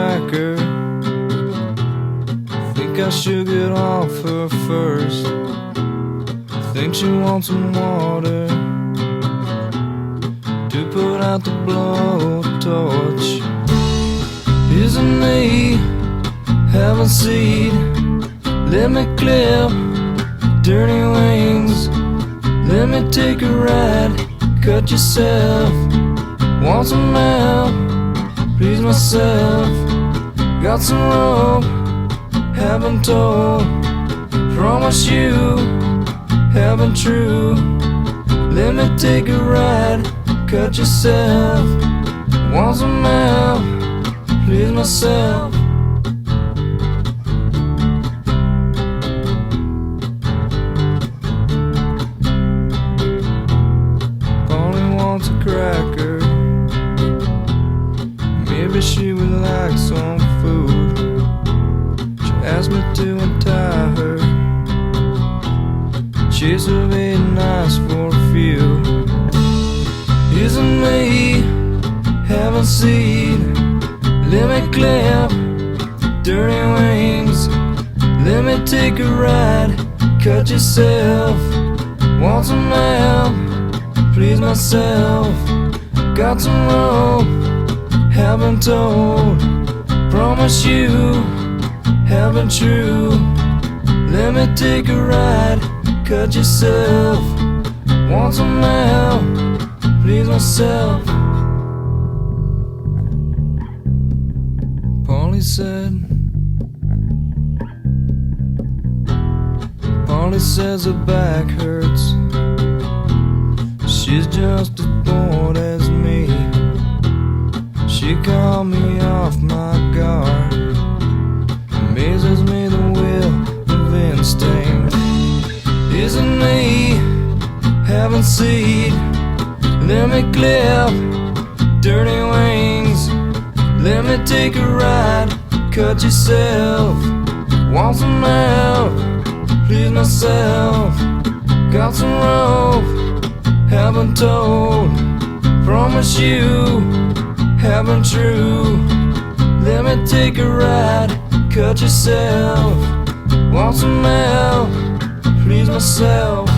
cracker. Think I should get off her first. Think she wants some water to put out the blowtorch. Isn't me having seed? Let me clip dirty wings. Let me take a ride. Cut yourself. Want some help? Please myself. Got some rope. Haven't told. Promise you. Haven't true. Let me take a ride. Cut yourself. Want some help? Please myself. Polly wants a cracker. Maybe she would like some food. She asked me to untie her. She's really nice for a few. Isn't me having seed? Let me clip dirty wings. Let me take a ride. Cut yourself. Want some help? Please myself. Got some rope. Haven't told. Promise you. Haven't true. Let me take a ride. Cut yourself. Want some help? Please myself. Polly says her back hurts. She's just as bored as me. She called me off my guard. Amazes me the will of instinct. Isn't me having seed? Let me clip dirty wings. Let me take a ride. Cut yourself. Want some help? Please myself. Got some rope. Haven't told. Promise you. Haven't true. Let me take a ride. Cut yourself. Want some help? Please myself.